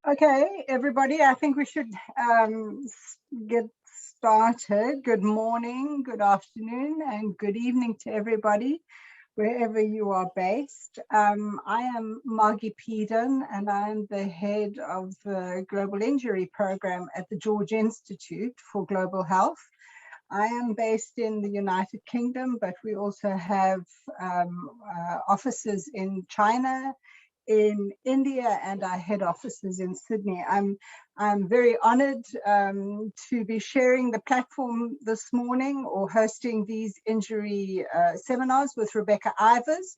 Okay, everybody, I think we should get started. Good morning, good afternoon, and good evening to everybody, wherever you are based. I am Margie Peden, and I am the head of the Global Injury Program at the George Institute for Global Health. I am based in the United Kingdom, but we also have offices in China, in India, and our head offices in Sydney. I'm very honored to be sharing the platform this morning or hosting these injury seminars with Rebecca Ivers,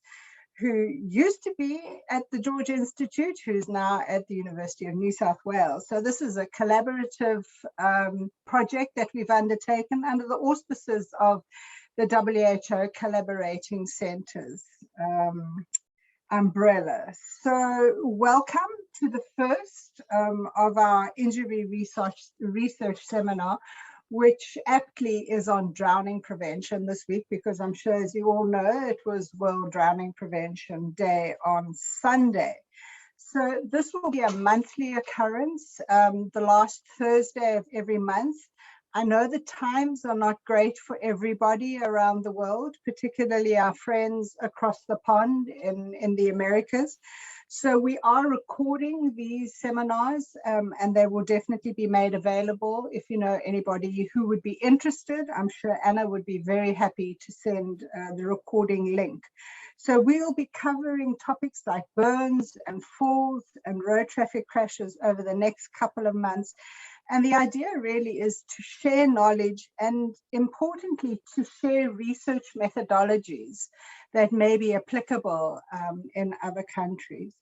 who used to be at the George Institute, who's now at the University of New South Wales. So this is a collaborative project that we've undertaken under the auspices of the WHO Collaborating Centres umbrella. So welcome to the first of our injury research seminar, which aptly is on drowning prevention this week, because I'm sure, as you all know, it was World Drowning Prevention Day on Sunday. So this will be a monthly occurrence, the last Thursday of every month. I know the times are not great for everybody around the world, particularly our friends across the pond in the Americas. So we are recording these seminars, and they will definitely be made available. If you know anybody who would be interested, I'm sure Anna would be very happy to send the recording link. So we'll be covering topics like burns and falls and road traffic crashes over the next couple of months. And the idea really is to share knowledge and, importantly, to share research methodologies that may be applicable in other countries.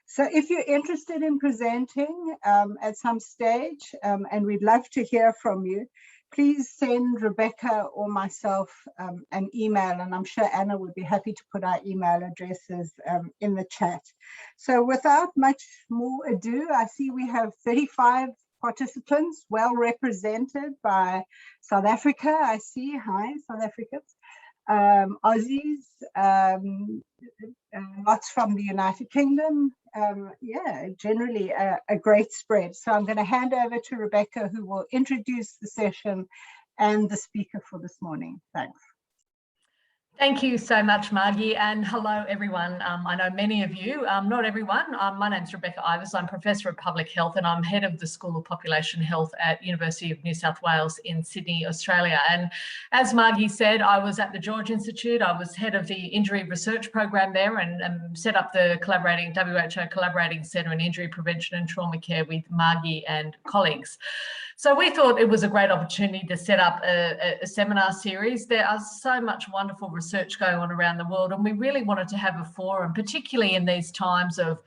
So if you're interested in presenting at some stage, and we'd love to hear from you, please send Rebecca or myself an email, and I'm sure Anna would be happy to put our email addresses in the chat. So without much more ado, I see we have 35 participants, well represented by South Africa. I see, hi, South Africans, Aussies, lots from the United Kingdom. Yeah, generally a great spread. So I'm going to hand over to Rebecca, who will introduce the session and the speaker for this morning. Thanks. Thank you so much, Margie, and hello, everyone. I know many of you, not everyone. My name's Rebecca Ivers. I'm Professor of Public Health, and I'm Head of the School of Population Health at University of New South Wales in Sydney, Australia. And as Margie said, I was at the George Institute. I was head of the injury research program there and set up the WHO Collaborating Centre in Injury Prevention and Trauma Care with Margie and colleagues. So we thought it was a great opportunity to set up a seminar series. There are so much wonderful research going on around the world, and we really wanted to have a forum, particularly in these times of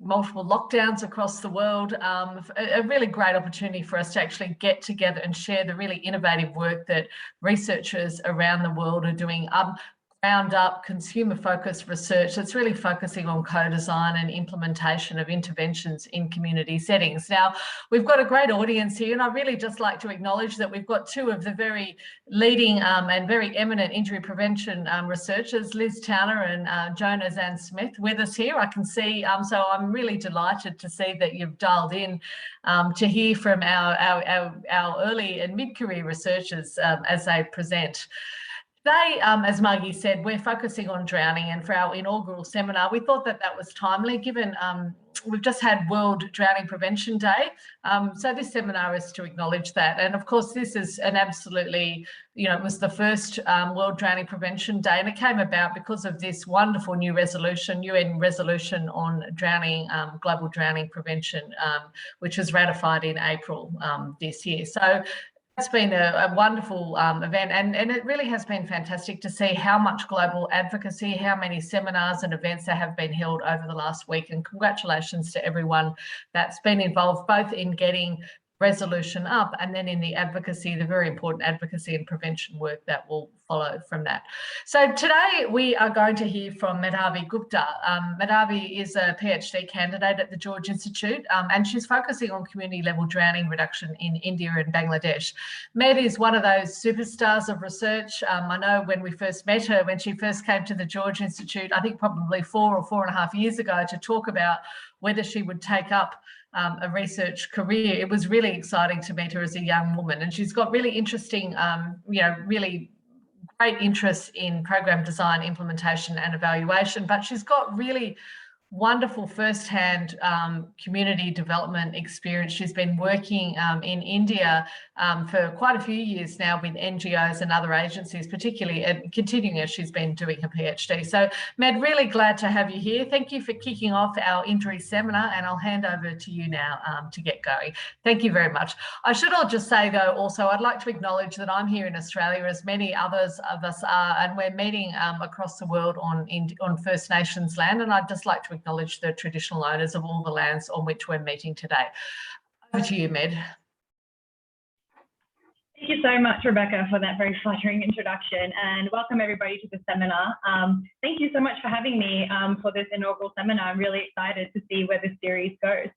multiple lockdowns across the world, a really great opportunity for us to actually get together and share the really innovative work that researchers around the world are doing. Ground up, consumer-focused research that's really focusing on co-design and implementation of interventions in community settings. Now, we've got a great audience here, and I really just like to acknowledge that we've got two of the very leading and very eminent injury prevention researchers, Liz Towner and Jonah Zan-Smith, with us here. I can see, so I'm really delighted to see that you've dialed in to hear from our early and mid-career researchers as they present. Today, as Margie said, we're focusing on drowning, and for our inaugural seminar, we thought that that was timely given we've just had World Drowning Prevention Day. So this seminar is to acknowledge that. And of course, this is an absolutely, it was the first World Drowning Prevention Day, and it came about because of this wonderful new resolution, UN resolution on drowning, global drowning prevention, which was ratified in April this year. So it's been a wonderful event, and it really has been fantastic to see how much global advocacy, how many seminars and events that have been held over the last week, and congratulations to everyone that's been involved both in getting resolution up and then in the advocacy, the very important advocacy and prevention work that will follow from that. So today we are going to hear from Medhavi Gupta. Medhavi is a PhD candidate at the George Institute, and she's focusing on community level drowning reduction in India and Bangladesh. Med is one of those superstars of research. I know when we first met her, when she first came to the George Institute, I think probably 4 or 4.5 years ago, to talk about whether she would take up a research career. It was really exciting to meet her as a young woman, and she's got really interesting, really great interest in program design, implementation and evaluation, but she's got really wonderful first-hand community development experience. She's been working in India for quite a few years now with NGOs and other agencies, particularly, and continuing as she's been doing her PhD. So, Med, really glad to have you here. Thank you for kicking off our injury seminar, and I'll hand over to you now to get going. Thank you very much. I should all just say, though, also, I'd like to acknowledge that I'm here in Australia, as many others of us are, and we're meeting across the world on First Nations land, and I'd just like to acknowledge the traditional owners of all the lands on which we're meeting today. Over to you, Med. Thank you so much, Rebecca, for that very flattering introduction, and welcome everybody to the seminar. Thank you so much for having me for this inaugural seminar. I'm really excited to see where this series goes.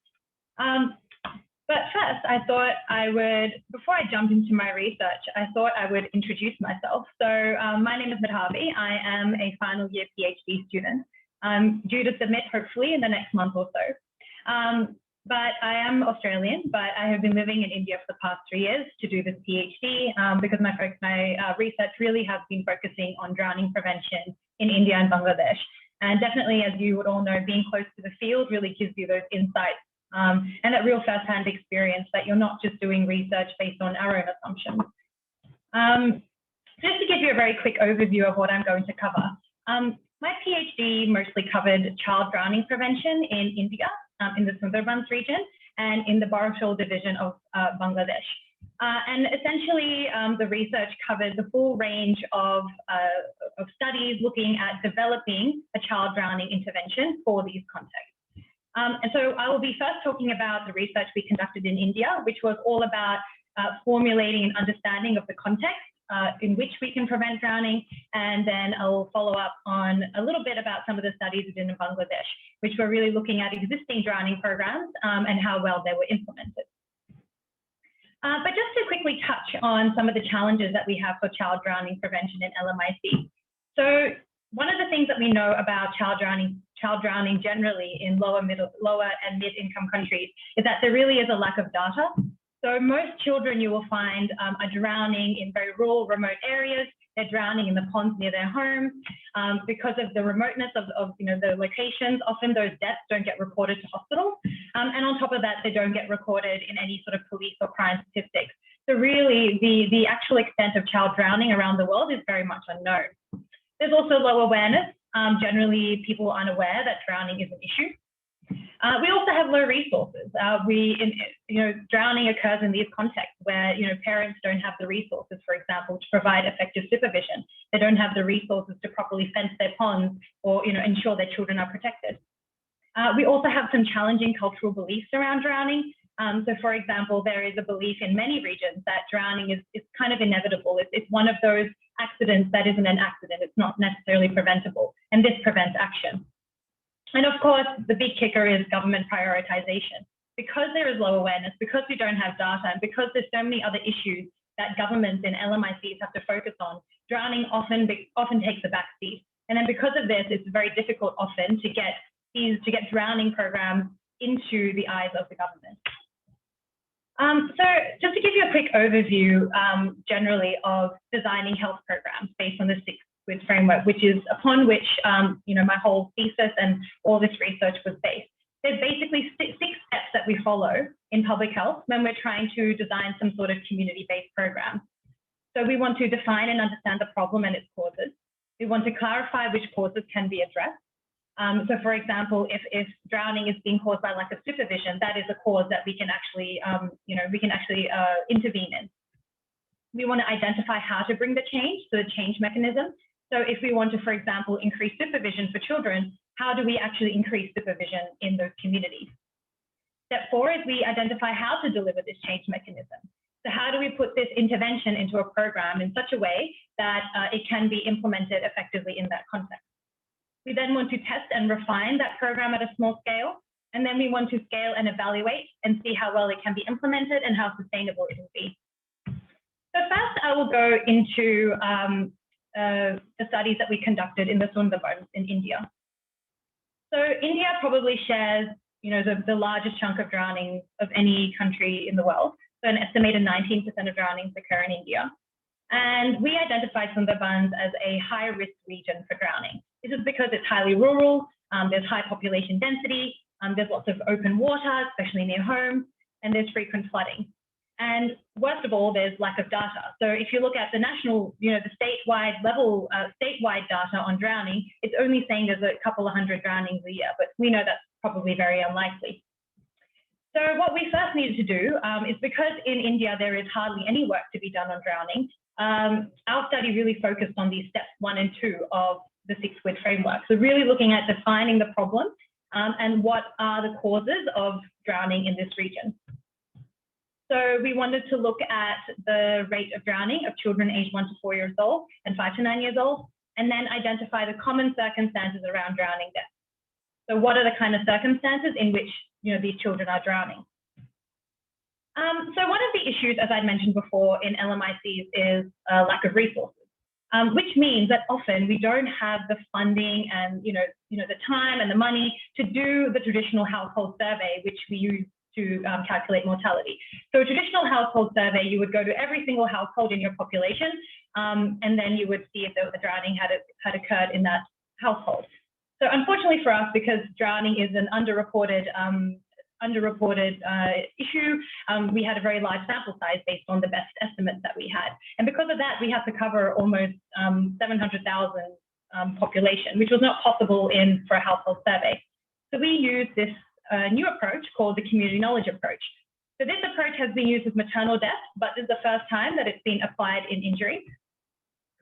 But first, I thought I would, before I jump into my research, I thought I would introduce myself. So my name is Medhavi. I am a final year PhD student. I'm due to submit hopefully in the next month or so. But I am Australian, but I have been living in India for the past 3 years to do this PhD because my research really has been focusing on drowning prevention in India and Bangladesh. And definitely, as you would all know, being close to the field really gives you those insights and that real first-hand experience that you're not just doing research based on our own assumptions. Just to give you a very quick overview of what I'm going to cover. My PhD mostly covered child drowning prevention in India, in the Sundarbans region, and in the Borosal division of Bangladesh. And essentially, the research covered the full range of studies looking at developing a child drowning intervention for these contexts. And so I will be first talking about the research we conducted in India, which was all about formulating an understanding of the context in which we can prevent drowning, and then I'll follow up on a little bit about some of the studies we did in Bangladesh, which were really looking at existing drowning programs and how well they were implemented. But just to quickly touch on some of the challenges that we have for child drowning prevention in LMIC. So one of the things that we know about child drowning generally in lower and mid-income countries is that there really is a lack of data. So most children you will find are drowning in very rural, remote areas. They're drowning in the ponds near their home. Because of the remoteness of the locations, often those deaths don't get reported to hospital. And on top of that, they don't get recorded in any sort of police or crime statistics. So really, the actual extent of child drowning around the world is very much unknown. There's also low awareness. Generally, people are unaware that drowning is an issue. We also have low resources. Drowning occurs in these contexts where parents don't have the resources, for example, to provide effective supervision. They don't have the resources to properly fence their ponds or ensure their children are protected. We also have some challenging cultural beliefs around drowning. So, for example, there is a belief in many regions that drowning is kind of inevitable. It's one of those accidents that isn't an accident. It's not necessarily preventable, and this prevents action. And of course, the big kicker is government prioritization. Because there is low awareness, because we don't have data, and because there's so many other issues that governments and LMICs have to focus on, drowning often takes a back seat. And then because of this, it's very difficult often to get drowning programs into the eyes of the government. So just to give you a quick overview generally of designing health programs based on the 6-Squid framework, which is upon which my whole thesis and all this research was based. There's basically 6 steps that we follow in public health when we're trying to design some sort of community-based program. So we want to define and understand the problem and its causes. We want to clarify which causes can be addressed. So for example, if drowning is being caused by lack of supervision, that is a cause that we can actually, intervene in. We want to identify how to bring the change, so the change mechanism. So if we want to, for example, increase supervision for children, how do we actually increase supervision in those communities? Step 4 is we identify how to deliver this change mechanism. So how do we put this intervention into a program in such a way that it can be implemented effectively in that context? We then want to test and refine that program at a small scale. And then we want to scale and evaluate and see how well it can be implemented and how sustainable it will be. So first, I will go into the studies that we conducted in the Sundarbans in India. So India probably shares, the largest chunk of drownings of any country in the world. So an estimated 19% of drownings occur in India. And we identified Sundarbans as a high-risk region for drowning. This is because it's highly rural, there's high population density, there's lots of open water, especially near home, and there's frequent flooding. And worst of all, there's lack of data. So if you look at the national, the statewide level, statewide data on drowning, it's only saying there's a couple of hundred drownings a year, but we know that's probably very unlikely. So what we first needed to do is, because in India there is hardly any work to be done on drowning, our study really focused on these steps 1 and 2 of the 6-quid framework. So really looking at defining the problem and what are the causes of drowning in this region. So we wanted to look at the rate of drowning of children aged 1 to 4 years old and 5 to 9 years old, and then identify the common circumstances around drowning deaths. So what are the kind of circumstances in which these children are drowning? So one of the issues, as I mentioned before, in LMICs is lack of resources, which means that often we don't have the funding and the time and the money to do the traditional household survey, which we use to calculate mortality. So a traditional household survey, you would go to every single household in your population, and then you would see if there was a drowning had occurred in that household. So unfortunately for us, because drowning is an underreported issue, we had a very large sample size based on the best estimates that we had. And because of that, we had to cover almost 700,000 population, which was not possible for a household survey. So we used this new approach called the community knowledge approach. So this approach has been used with maternal death, but this is the first time that it's been applied in injury.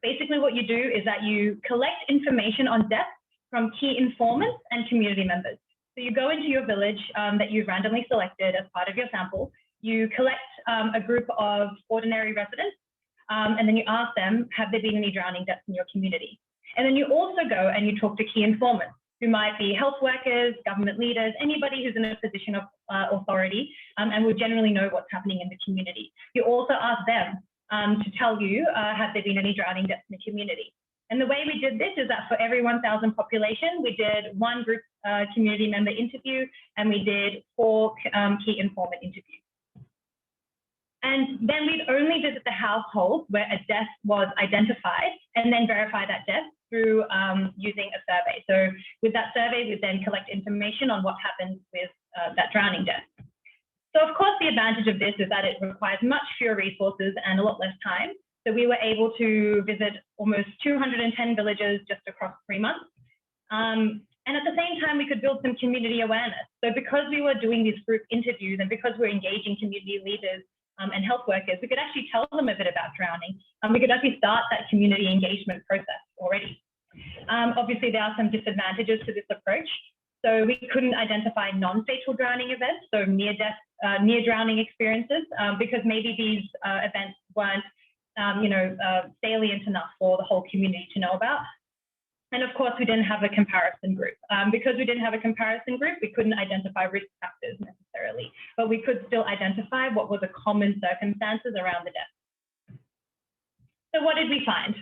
Basically what you do is that you collect information on death from key informants and community members. So you go into your village that you've randomly selected as part of your sample, you collect a group of ordinary residents, and then you ask them, have there been any drowning deaths in your community? And then you also go and you talk to key informants, who might be health workers, government leaders, anybody who's in a position of authority and will generally know what's happening in the community. You also ask them to tell you, have there been any drowning deaths in the community? And the way we did this is that for every 1,000 population, we did 1 group community member interview, and we did 4 key informant interviews. And then we'd only visit the household where a death was identified and then verify that death through using a survey. So with that survey, we then collect information on what happened with that drowning death. So of course, the advantage of this is that it requires much fewer resources and a lot less time. So we were able to visit almost 210 villages just across 3 months. And at the same time, we could build some community awareness. So because we were doing these group interviews and because we're engaging community leaders and health workers, we could actually tell them a bit about drowning. We could actually start that community engagement process already. Obviously, there are some disadvantages to this approach. So we couldn't identify non-fatal drowning events, so near drowning experiences, because maybe these events weren't salient enough for the whole community to know about. And of course, we didn't have a comparison group. Because we didn't have a comparison group, we couldn't identify risk factors necessarily, but we could still identify what were the common circumstances around the death. So what did we find?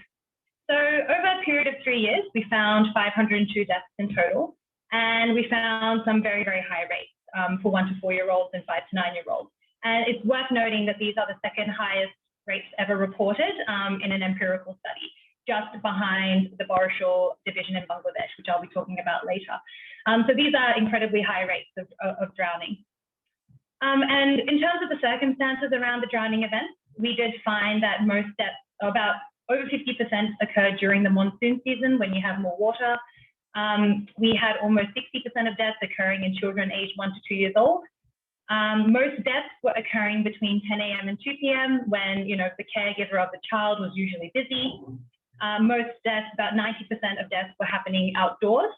So over a period of 3 years, we found 502 deaths in total, and we found some very, very high rates for 1 to 4 year olds and 5 to 9 year olds. And it's worth noting that these are the second highest rates ever reported in an empirical study, just behind the Borashul division in Bangladesh, which I'll be talking about later. So these are incredibly high rates of drowning. And in terms of the circumstances around the drowning events, we did find that most deaths, about over 50%, occurred during the monsoon season when you have more water. We had almost 60% of deaths occurring in children aged 1 to 2 years old. Most deaths were occurring between 10 a.m. and 2 p.m. when, the caregiver of the child was usually busy. Most deaths, about 90% of deaths, were happening outdoors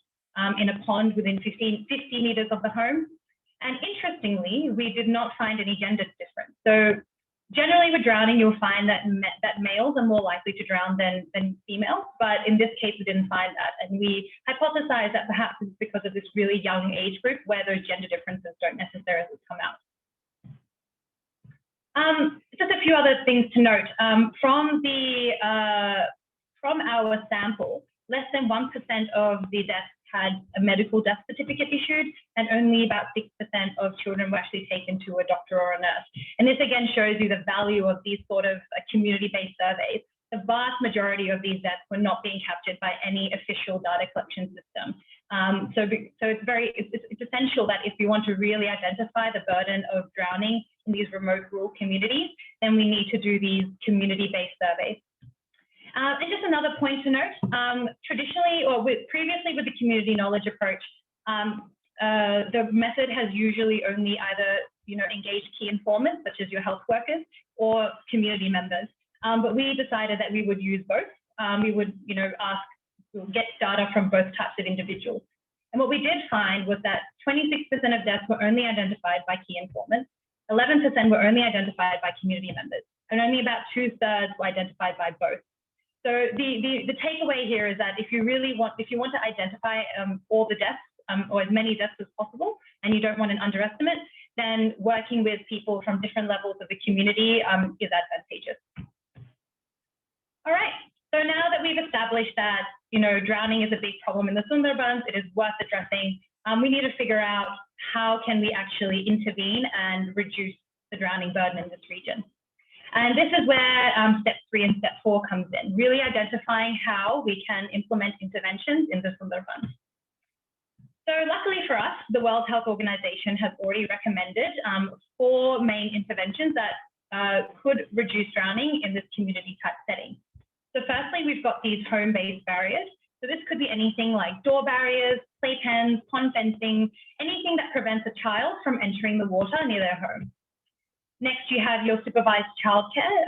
in a pond within 50 meters of the home. And interestingly, we did not find any gender difference. So Generally, with drowning, you'll find that males are more likely to drown than females, but in this case, we didn't find that. And we hypothesized that perhaps it's because of this really young age group where those gender differences don't necessarily come out. Just a few other things to note. From our sample, less than 1% of the deaths had a medical death certificate issued, and only about 6% of children were actually taken to a doctor or a nurse. And this again shows you the value of these sort of community-based surveys. The vast majority of these deaths were not being captured by any official data collection system. So it's essential that if we want to really identify the burden of drowning in these remote rural communities, then we need to do these community-based surveys. And just another point to note, traditionally, or previously with the community knowledge approach, the method has usually only either engaged key informants, such as your health workers, or community members. But we decided that we would use both. We would get data from both types of individuals. And what we did find was that 26% of deaths were only identified by key informants, 11% were only identified by community members, and only about 2/3 were identified by both. So the takeaway here is that if you want to identify all the deaths or as many deaths as possible, and you don't want an underestimate, then working with people from different levels of the community is advantageous. All right, so now that we've established that drowning is a big problem in the Sundarbans, it is worth addressing. We need to figure out how can we actually intervene and reduce the drowning burden in this region. And this is where step 3 and step 4 comes in, really identifying how we can implement interventions in the Sundarbans. So luckily for us, the World Health Organization has already recommended 4 main interventions that could reduce drowning in this community type setting. So firstly, we've got these home-based barriers. So this could be anything like door barriers, playpens, pond fencing, anything that prevents a child from entering the water near their home. Next, you have your supervised childcare,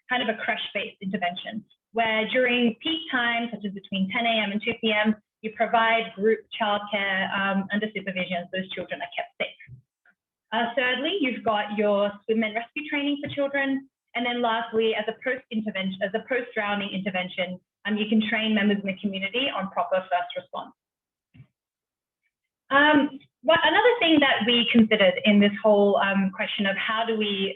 kind of a creche-based intervention, where during peak times, such as between 10 a.m. and 2 p.m., you provide group childcare under supervision, so those children are kept safe. Thirdly, you've got your swim and rescue training for children. And then lastly, as a post-drowning intervention, you can train members in the community on proper first response. Another thing that we considered in this whole question of how do we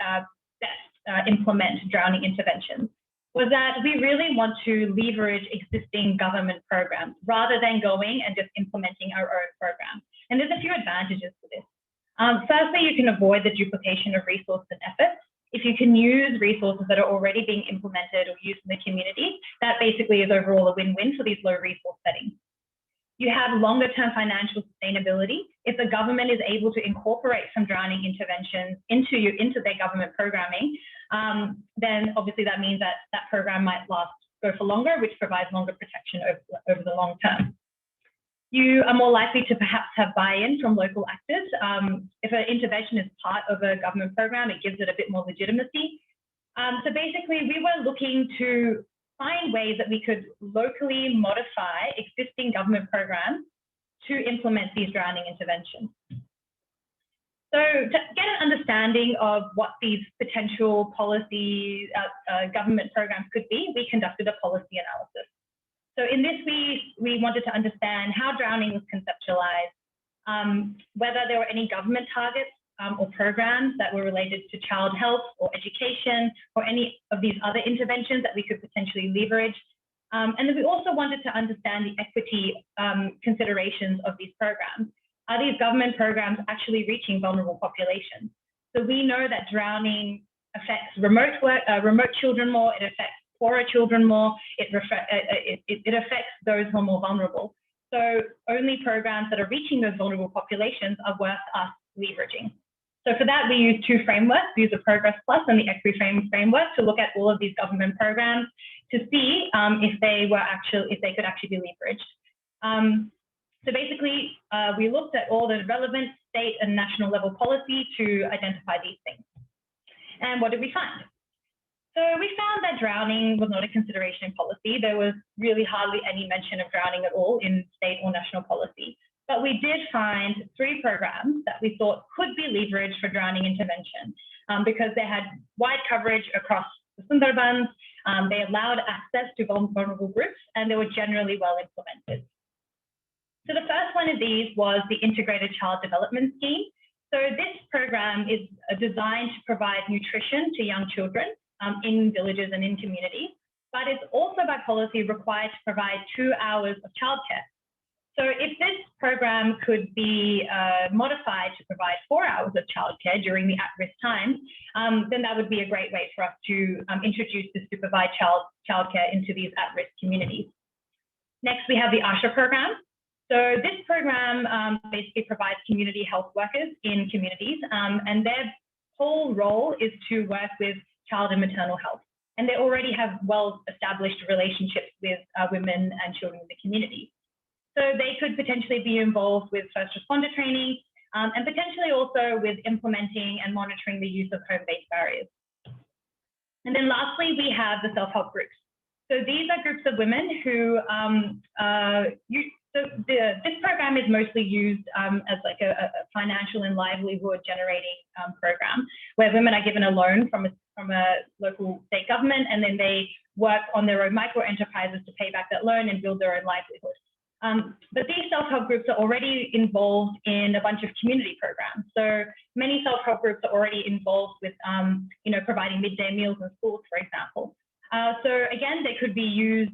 best implement drowning interventions was that we really want to leverage existing government programs rather than going and just implementing our own program. And there's a few advantages to this. Firstly, you can avoid the duplication of resources and efforts. If you can use resources that are already being implemented or used in the community, that basically is overall a win-win for these low resource settings. You have longer term financial sustainability. If the government is able to incorporate some drowning interventions into their government programming, then obviously that means that that program might go for longer, which provides longer protection over the long term. You are more likely to perhaps have buy-in from local actors. If an intervention is part of a government program, it gives it a bit more legitimacy. So basically, we were looking to find ways that we could locally modify existing government programs to implement these drowning interventions. So to get an understanding of what these potential policy government programs could be, we conducted a policy analysis. So in this, we wanted to understand how drowning was conceptualized, whether there were any government targets or programs that were related to child health or education or any of these other interventions that we could potentially leverage. And then we also wanted to understand the equity considerations of these programs. Are these government programs actually reaching vulnerable populations? So we know that drowning affects remote children more, it affects poorer children more, it affects those who are more vulnerable. So only programs that are reaching those vulnerable populations are worth us leveraging. So for that, we use 2 frameworks. We use the Progress Plus and the Equity framework to look at all of these government programs to see if they could actually be leveraged. So basically, we looked at all the relevant state and national level policy to identify these things. And what did we find? So we found that drowning was not a consideration in policy. There was really hardly any mention of drowning at all in state or national policy. But we did find 3 programs that we thought could be leveraged for drowning intervention. because they had wide coverage across the Sundarbans. They allowed access to vulnerable groups, and they were generally well implemented. So the first one of these was the Integrated Child Development Scheme. So this program is designed to provide nutrition to young children in villages and in communities, but it's also by policy required to provide 2 hours of childcare. So if this program could be modified to provide 4 hours of childcare during the at-risk times, then that would be a great way for us to introduce the supervised childcare into these at-risk communities. Next, we have the ASHA program. So this program basically provides community health workers in communities, and their whole role is to work with child and maternal health. And they already have well-established relationships with women and children in the community. So they could potentially be involved with first responder training and potentially also with implementing and monitoring the use of home-based barriers. And then lastly, we have the self-help groups. So these are groups of women who this program is mostly used as like a financial and livelihood generating program where women are given a loan from a local state government, and then they work on their own micro enterprises to pay back that loan and build their own livelihood. But these self-help groups are already involved in a bunch of community programs. So many self-help groups are already involved with providing midday meals in schools, for example. So again, they could be used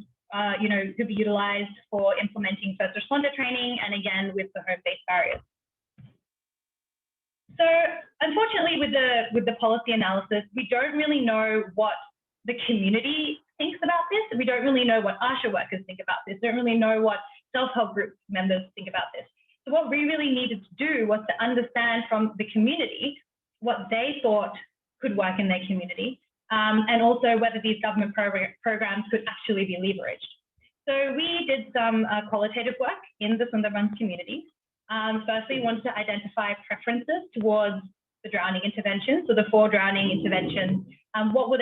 could be utilized for implementing first responder training, and again, with the home-based barriers. So unfortunately, with the policy analysis, we don't really know what the community thinks about this. We don't really know what ASHA workers think about this. We don't really know what self-help group members think about this. So what we really needed to do was to understand from the community what they thought could work in their community, and also whether these government programs could actually be leveraged. So we did some qualitative work in the Sundarbans community. Firstly, we wanted to identify preferences towards the drowning interventions. So the 4 drowning interventions, were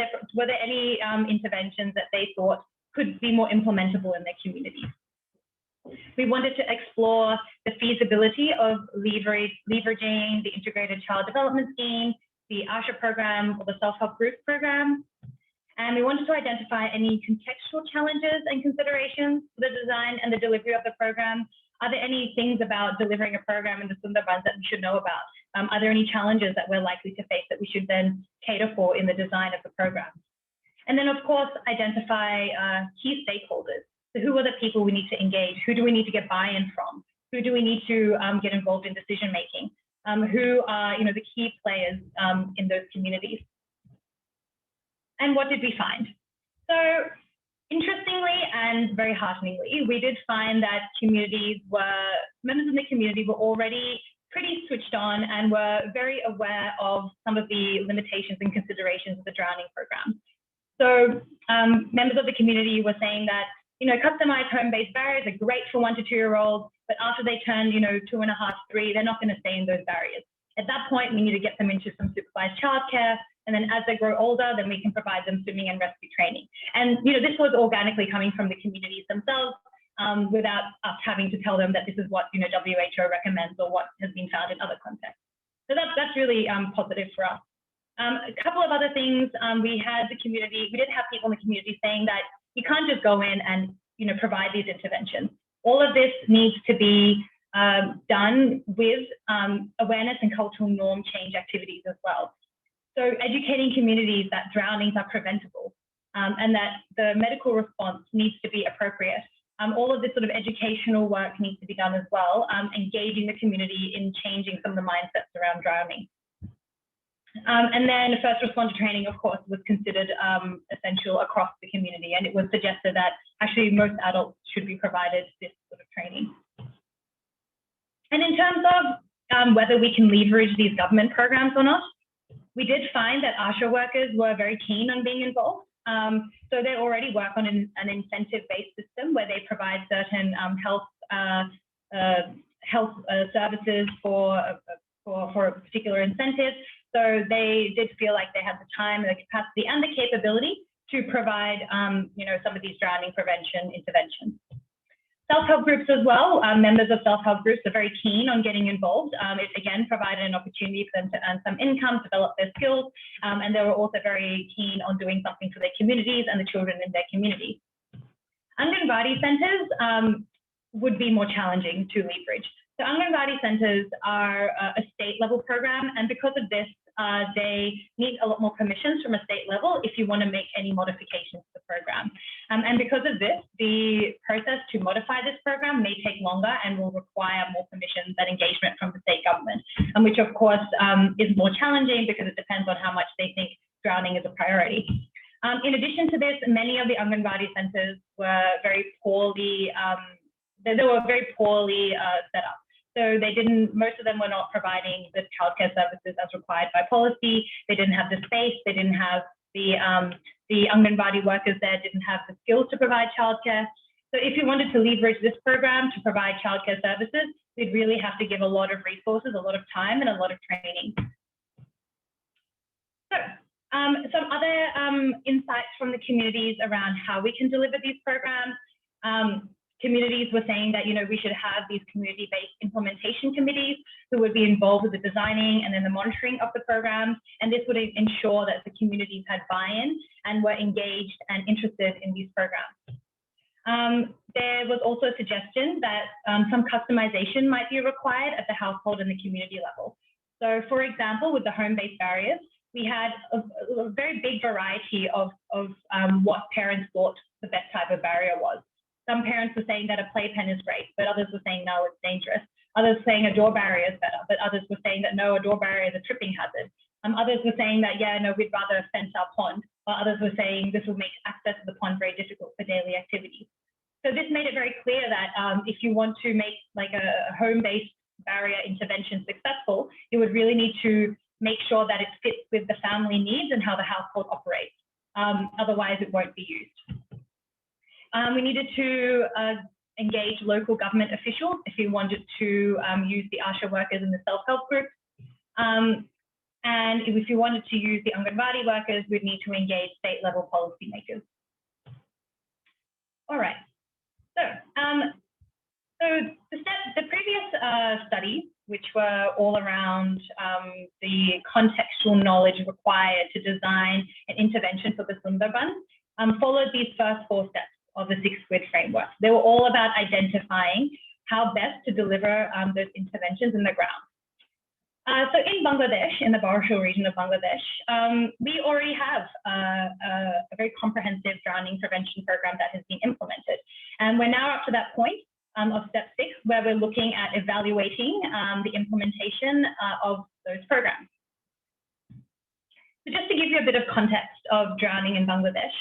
there any interventions that they thought could be more implementable in their communities? We wanted to explore the feasibility of leveraging the Integrated Child Development Scheme, the ASHA program, or the self-help group program. And we wanted to identify any contextual challenges and considerations for the design and the delivery of the program. Are there any things about delivering a program in the Sundarbans that we should know about? Are there any challenges that we're likely to face that we should then cater for in the design of the program? And then, of course, identify key stakeholders. So who are the people we need to engage? Who do we need to get buy-in from? Who do we need to get involved in decision-making? Who are the key players in those communities? And what did we find? So interestingly and very hearteningly, we did find that members in the community were already pretty switched on and were very aware of some of the limitations and considerations of the drowning program. So members of the community were saying that customized home-based barriers are great for 1 to 2-year-olds, but after they turn 2.5, 3, they're not going to stay in those barriers. At that point, we need to get them into some supervised childcare, and then as they grow older, then we can provide them swimming and rescue training. And this was organically coming from the communities themselves, without us having to tell them that this is what WHO recommends or what has been found in other contexts. So that's really positive for us. A couple of other things, we did have people in the community saying that you can't just go in and provide these interventions. All of this needs to be done with awareness and cultural norm change activities as well. So educating communities that drownings are preventable and that the medical response needs to be appropriate. All of this sort of educational work needs to be done as well, engaging the community in changing some of the mindsets around drowning. And then first responder training, of course, was considered essential across the community, and it was suggested that actually most adults should be provided this sort of training. And in terms of whether we can leverage these government programs or not, we did find that ASHA workers were very keen on being involved. So they already work on an incentive-based system where they provide certain health services for a particular incentive. So they did feel like they had the time, the capacity, and the capability to provide, some of these drowning prevention interventions. Self-help groups as well. Members of self-help groups are very keen on getting involved. It again provided an opportunity for them to earn some income, develop their skills, and they were also very keen on doing something for their communities and the children in their community. Anganwadi centres would be more challenging to leverage. So Anganwadi centres are a state level program, and because of this, they need a lot more permissions from a state level if you want to make any modifications to the program. And because of this, the process to modify this program may take longer and will require more permissions and engagement from the state government, and which of course is more challenging because it depends on how much they think drowning is a priority. In addition to this, many of the Anganwadi centres were very poorly, they were very poorly set up. So they didn't, most of them were not providing the childcare services as required by policy. They didn't have the space, they didn't have the Anganwadi workers there didn't have the skills to provide childcare. So if you wanted to leverage this program to provide childcare services, we'd really have to give a lot of resources, a lot of time and a lot of training. So some other insights from the communities around how we can deliver these programs. Communities were saying that, you know, we should have these community-based implementation committees who would be involved with the designing and then the monitoring of the programs. And this would ensure that the communities had buy-in and were engaged and interested in these programs. There was also a suggestion that some customization might be required at the household and the community level. So for example, with the home-based barriers, we had a very big variety of what parents thought the best type of barrier was. Some parents were saying that a playpen is great, but others were saying, no, it's dangerous. Others saying a door barrier is better, but others were saying that, no, a door barrier is a tripping hazard. Others were saying that, yeah, no, we'd rather fence our pond, while others were saying this will make access to the pond very difficult for daily activities. So this made it very clear that if you want to make like a home-based barrier intervention successful, you would really need to make sure that it fits with the family needs and how the household operates. Otherwise, it won't be used. We needed to engage local government officials if you wanted to use the ASHA workers in the self-help group. And if you wanted to use the Anganwadi workers, we'd need to engage state-level policymakers. All right. So, the previous studies, which were all around the contextual knowledge required to design an intervention for the Sundarbans, followed these first 4 steps of the 6 squid framework. They were all about identifying how best to deliver those interventions in the ground. So in Bangladesh, in the Barshal region of Bangladesh, we already have a very comprehensive drowning prevention program that has been implemented. And we're now up to that point of step 6, where we're looking at evaluating the implementation of those programs. So just to give you a bit of context of drowning in Bangladesh,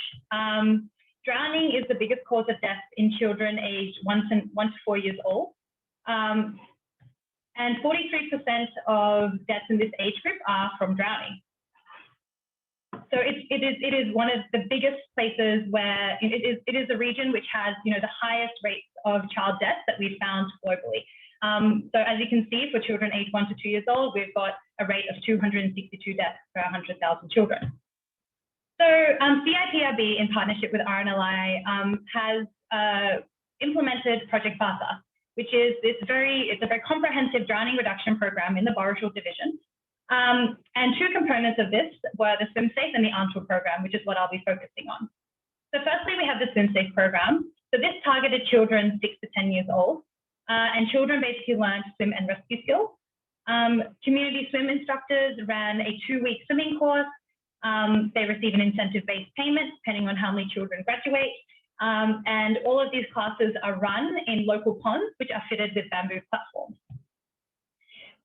drowning is the biggest cause of death in children aged 1 to 4 years old. And 43% of deaths in this age group are from drowning. So it is one of the biggest places where it is a region which has, you know, the highest rates of child deaths that we've found globally. So as you can see, for children aged 1 to 2 years old, we've got a rate of 262 deaths per 100,000 children. So CIPRB, in partnership with RNLI, has implemented Project BHASA, which is it's a very comprehensive drowning reduction program in the Barshal division. And 2 components of this were the SwimSafe and the Anchal program, which is what I'll be focusing on. So firstly, we have the SwimSafe program. So this targeted children 6 to 10 years old, and children basically learned swim and rescue skills. Community swim instructors ran a 2-week swimming course. They receive an incentive-based payment depending on how many children graduate. And all of these classes are run in local ponds, which are fitted with bamboo platforms.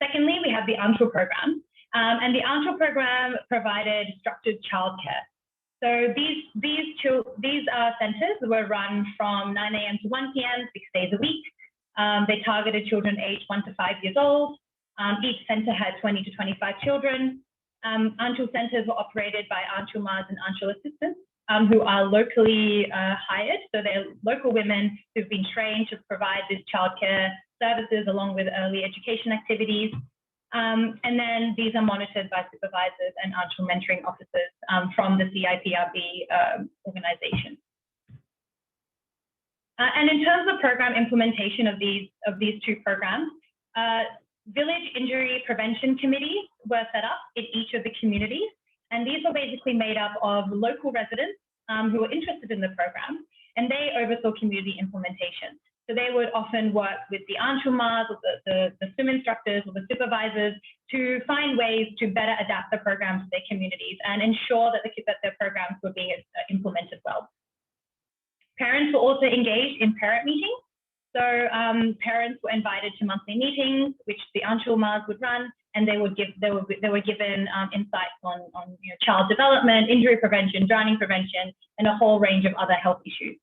Secondly, we have the Anchal program. And the Anchal program provided structured childcare. So these centres were run from 9 a.m. to 1 p.m., 6 days a week. They targeted children aged 1 to 5 years old. Each centre had 20 to 25 children. Anchal centres were operated by Anchal Mas and Anchal assistants, who are locally hired. So they're local women who've been trained to provide this childcare services along with early education activities. And then these are monitored by supervisors and Anchal mentoring officers from the CIPRB organization. And in terms of program implementation of these two programs, village injury prevention committees were set up in each of the communities. And these were basically made up of local residents who were interested in the program, and they oversaw community implementation. So they would often work with the Anchal or the swim instructors or the supervisors to find ways to better adapt the programs to their communities and ensure that their programs were being implemented well. Parents were also engaged in parent meetings. So parents were invited to monthly meetings, which the Anchal would run, and they were given insights on child development, injury prevention, drowning prevention, and a whole range of other health issues.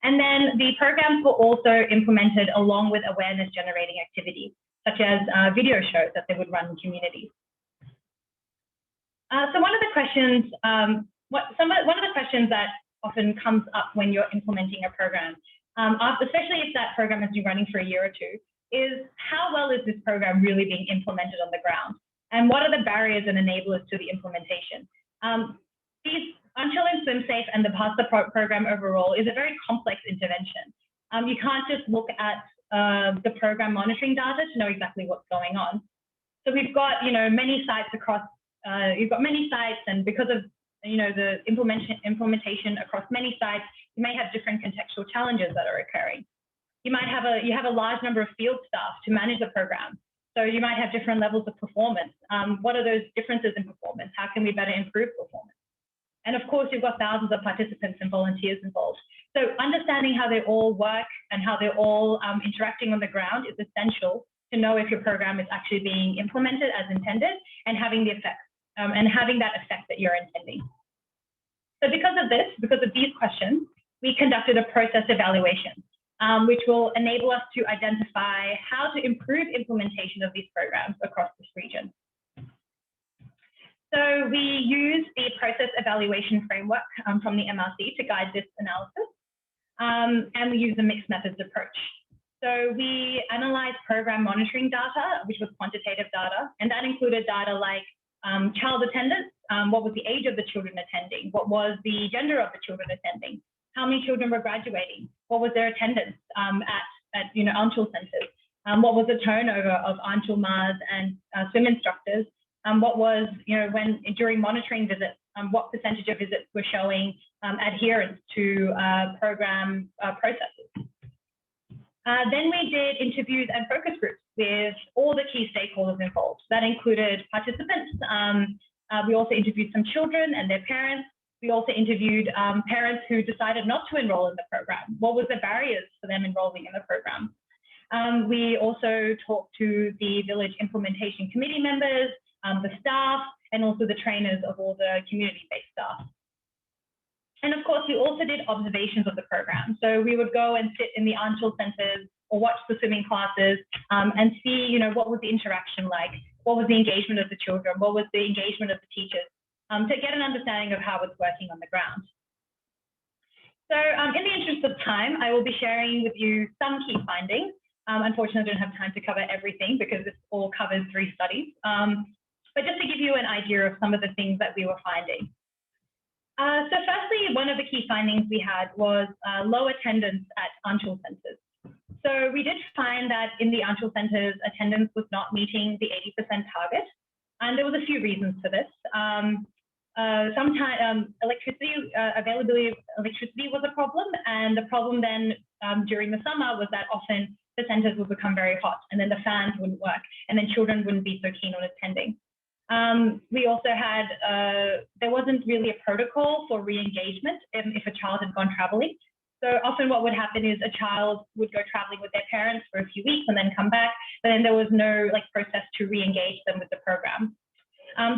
And then the programs were also implemented along with awareness generating activities, such as video shows that they would run in communities. So one of the questions, one of the questions that often comes up when you're implementing a program, especially if that program has been running for a year or two, is how well is this program really being implemented on the ground? And what are the barriers and enablers to the implementation? These Anchal and SwimSafe and the BHASA program overall is a very complex intervention. You can't just look at the program monitoring data to know exactly what's going on. So we've got many sites across. You've got many sites, and because of the implementation across many sites, you may have different contextual challenges that are occurring. You have a large number of field staff to manage the program. So you might have different levels of performance. What are those differences in performance? How can we better improve performance? And of course, you've got thousands of participants and volunteers involved. So understanding how they all work and how they're all interacting on the ground is essential to know if your program is actually being implemented as intended and having the effect and having that effect that you're intending. So because of these questions, we conducted a process evaluation, which will enable us to identify how to improve implementation of these programs across this region. So we use the process evaluation framework from the MRC to guide this analysis, and we use a mixed methods approach. So we analyzed program monitoring data, which was quantitative data, and that included data like child attendance, what was the age of the children attending, what was the gender of the children attending, how many children were graduating, what was their attendance at Anchal centres, what was the turnover of Anchal Mars and swim instructors, what was, during monitoring visits, what percentage of visits were showing adherence to program processes. Then we did interviews and focus groups with all the key stakeholders involved. That included participants. We also interviewed some children and their parents. We also interviewed parents who decided not to enroll in the program. What was the barriers for them enrolling in the program? We also talked to the village implementation committee members, the staff, and also the trainers of all the community-based staff. And of course, we also did observations of the program. So we would go and sit in the Anchal centres or watch the swimming classes and see, what was the interaction like? What was the engagement of the children? What was the engagement of the teachers? To get an understanding of how it's working on the ground. So in the interest of time, I will be sharing with you some key findings. Unfortunately, I don't have time to cover everything because this all covers 3 studies. But just to give you an idea of some of the things that we were finding. So firstly, one of the key findings we had was low attendance at Anchal centres. So we did find that in the Anchal centres, attendance was not meeting the 80% target. And there was a few reasons for this. Sometimes availability of electricity was a problem. And the problem then during the summer was that often the centres would become very hot and then the fans wouldn't work and then children wouldn't be so keen on attending. We also had, there wasn't really a protocol for re-engagement if a child had gone traveling. So often what would happen is a child would go traveling with their parents for a few weeks and then come back, but then there was no process to re-engage them with the program.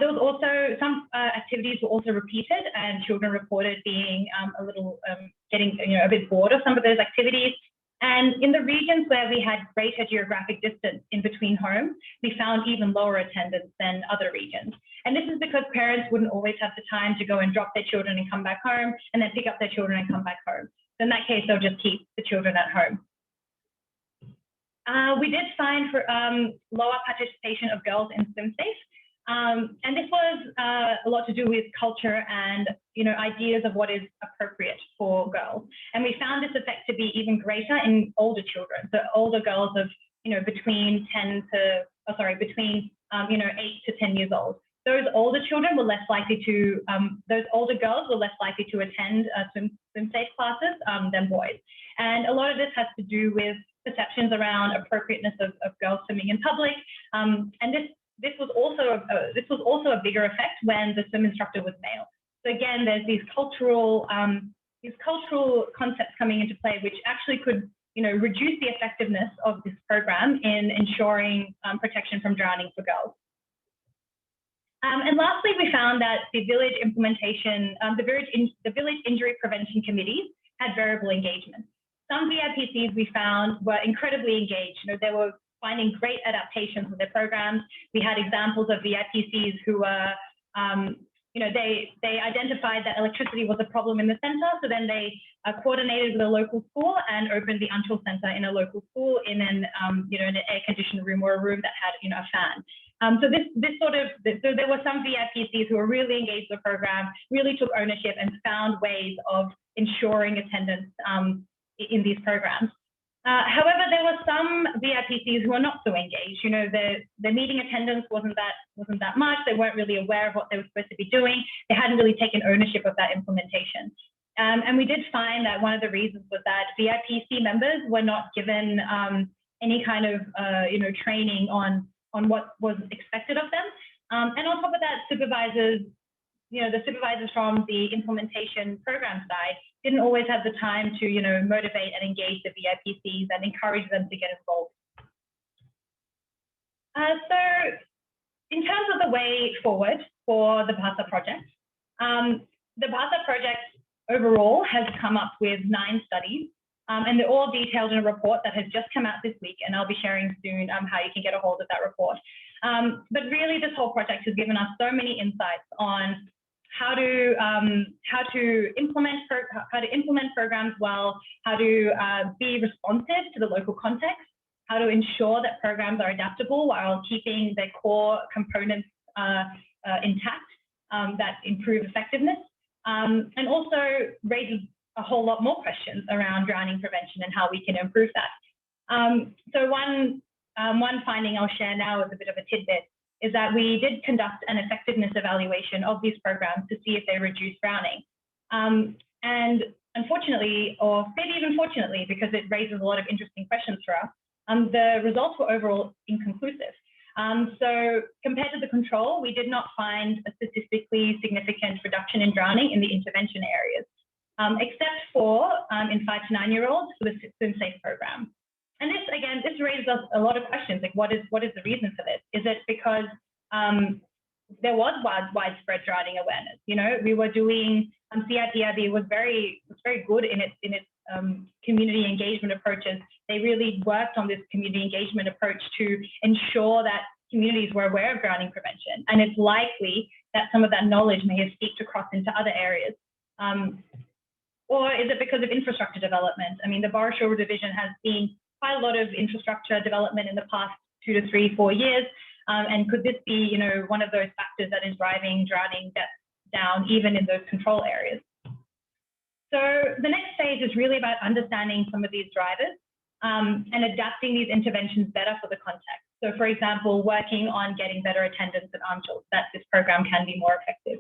There was also some activities were also repeated and children reported being getting a bit bored of some of those activities. And in the regions where we had greater geographic distance in between homes, we found even lower attendance than other regions. And this is because parents wouldn't always have the time to go and drop their children and come back home and then pick up their children and come back home. So in that case, they'll just keep the children at home. We did find for lower participation of girls in SwimSafe. And this was a lot to do with culture and, ideas of what is appropriate for girls. And we found this effect to be even greater in older children, so older girls of, between 8 to 10 years old. Those older children were less likely to, those older girls were less likely to attend SwimSafe classes than boys. And a lot of this has to do with perceptions around appropriateness of girls swimming in public. And this was also a bigger effect when the swim instructor was male. So again, there's these cultural concepts coming into play, which actually could, reduce the effectiveness of this program in ensuring protection from drowning for girls. And lastly, we found that the village implementation, the village injury prevention committees had variable engagement. Some VIPCs we found were incredibly engaged. They were finding great adaptations with their programs. We had examples of VIPCs who were, they identified that electricity was a problem in the center, so then they coordinated with a local school and opened the Anchal Center in a local school in an, in an air-conditioned room or a room that had, a fan. So so there were some VIPCs who were really engaged with the program, really took ownership and found ways of ensuring attendance in these programs. However, there were some VIPCs who were not so engaged. The meeting attendance wasn't that much. They weren't really aware of what they were supposed to be doing. They hadn't really taken ownership of that implementation. And we did find that one of the reasons was that VIPC members were not given any kind of training on what was expected of them. And on top of that, supervisors, the supervisors from the implementation program side didn't always have the time to, motivate and engage the VIPCs and encourage them to get involved. So in terms of the way forward for the BHASA project, the BHASA project overall has come up with 9 studies, and they're all detailed in a report that has just come out this week, and I'll be sharing soon how you can get a hold of that report. But really, this whole project has given us so many insights on how to implement programs well, how to be responsive to the local context, how to ensure that programs are adaptable while keeping their core components intact that improve effectiveness, and also raises a whole lot more questions around drowning prevention and how we can improve that. So one finding I'll share now is a bit of a tidbit, is that we did conduct an effectiveness evaluation of these programs to see if they reduce drowning. And unfortunately, or maybe even fortunately, because it raises a lot of interesting questions for us, the results were overall inconclusive. So compared to the control, we did not find a statistically significant reduction in drowning in the intervention areas, except for in 5 to 9-year-olds for the SwimSafe program. And this, again, this raises us a lot of questions, like what is the reason for this? Is it because there was widespread drowning awareness? We were doing, CIPIB was very good in its community engagement approaches. They really worked on this community engagement approach to ensure that communities were aware of drowning prevention. And it's likely that some of that knowledge may have seeped across into other areas. Or is it because of infrastructure development? I mean, the Barashore Division has seen quite a lot of infrastructure development in the past 2 to 3, 4 years. And could this be, one of those factors that is driving drowning deaths down even in those control areas? So the next phase is really about understanding some of these drivers and adapting these interventions better for the context. So for example, working on getting better attendance at Anchal, that this program can be more effective.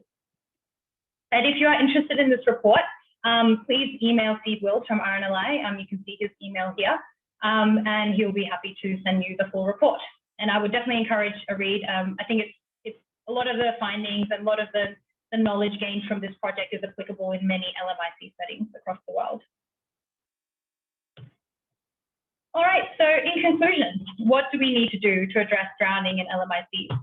And if you are interested in this report, please email Steve Wills from RNLI. You can see his email here. And he'll be happy to send you the full report. And I would definitely encourage a read. I think it's a lot of the findings and a lot of the knowledge gained from this project is applicable in many LMIC settings across the world. All right, so in conclusion, what do we need to do to address drowning in LMICs?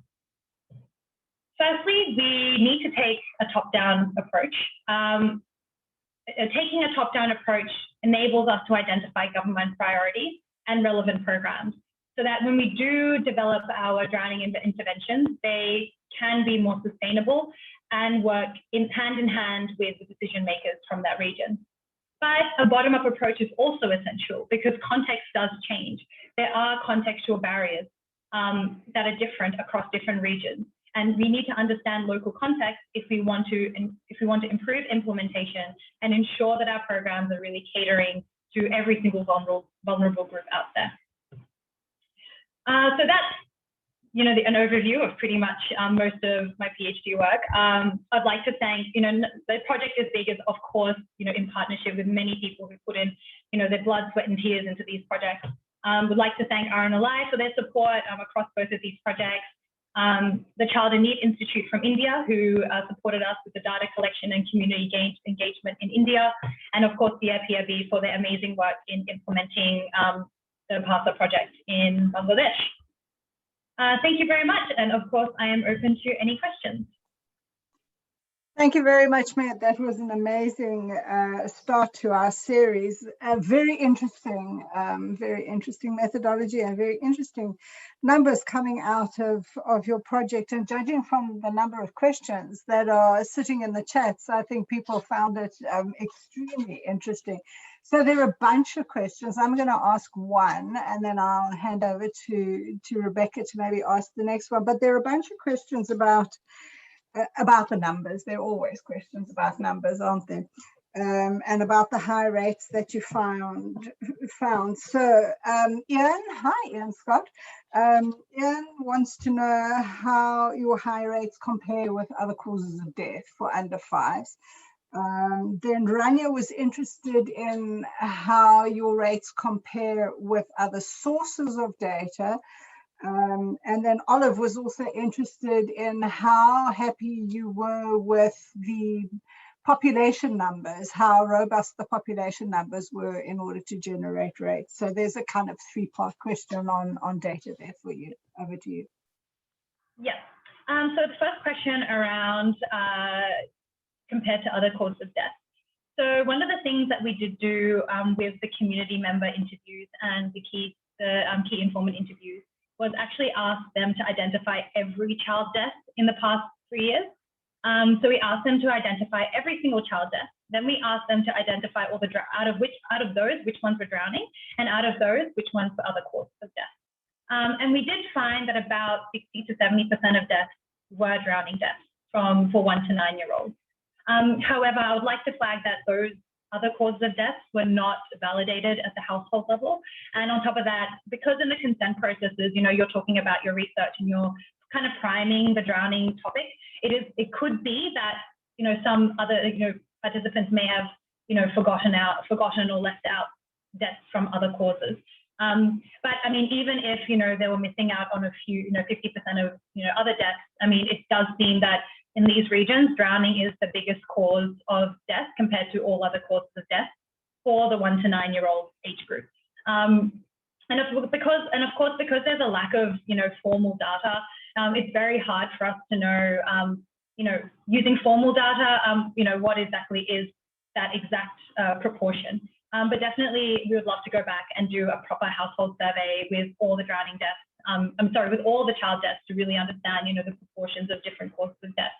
Firstly, we need to take a top-down approach. Taking a top-down approach enables us to identify government priorities and relevant programs so that when we do develop our drowning interventions, they can be more sustainable and work hand in hand with the decision makers from that region. But a bottom-up approach is also essential because context does change. There are contextual barriers that are different across different regions. And we need to understand local context if we want to improve implementation and ensure that our programs are really catering to every single vulnerable group out there. So that's an overview of pretty much most of my PhD work. I'd like to thank, the project is big is of course, in partnership with many people who put in, their blood, sweat and tears into these projects. Would like to thank RNLI for their support across both of these projects. The Child in Need Institute from India, who supported us with the data collection and community engagement in India. And of course, the IPIB for their amazing work in implementing the BHASA project in Bangladesh. Thank you very much. And of course, I am open to any questions. Thank you very much, Matt. That was an amazing start to our series. Very interesting methodology and very interesting numbers coming out of your project. And judging from the number of questions that are sitting in the chats, I think people found it extremely interesting. So there are a bunch of questions. I'm going to ask one, and then I'll hand over to Rebecca to maybe ask the next one. But there are a bunch of questions about the numbers. There are always questions about numbers, aren't there? And about the high rates that you found. So Ian, hi Ian Scott. Ian wants to know how your high rates compare with other causes of death for under 5s. Then Rania was interested in how your rates compare with other sources of data. And then Olive was also interested in how happy you were with the population numbers, how robust the population numbers were in order to generate rates. So there's a kind of 3-part question on data there for you. Over to you. Yes. So the first question around compared to other causes of death. So one of the things that we did do with the community member interviews and the key informant interviews was actually ask them to identify every child death in the past 3 years. So we asked them to identify every single child death. Then we asked them to identify all the out of those, which ones were drowning, and out of those, which ones were other causes of death. And we did find that about 60 to 70% of deaths were drowning deaths for 1 to 9-year-olds. However, I would like to flag that those other causes of death were not validated at the household level. And on top of that, because in the consent processes, you're talking about your research and you're kind of priming the drowning topic, it could be that, some other, participants may have, forgotten or left out deaths from other causes. But I mean, even if, they were missing out on a few, 50% of, other deaths, I mean, it does seem that in these regions, drowning is the biggest cause of death compared to all other causes of death for the 1 to 9-year-old age group. And of course, because there's a lack of, formal data, it's very hard for us to know, using formal data, what exactly is that exact proportion. But definitely, we would love to go back and do a proper household survey with all the drowning deaths. With all the child deaths to really understand, the proportions of different causes of death.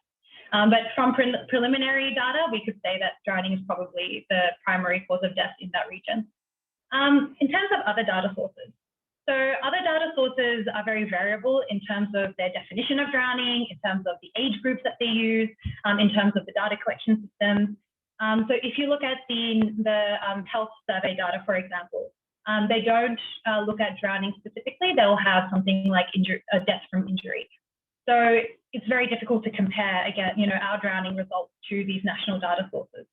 But from preliminary data, we could say that drowning is probably the primary cause of death in that region. In terms of other data sources, so other data sources are very variable in terms of their definition of drowning, in terms of the age groups that they use, in terms of the data collection systems. So if you look at the health survey data, for example, they don't look at drowning specifically. They'll have something like death from injury. So it's very difficult to compare, again, our drowning results to these national data sources.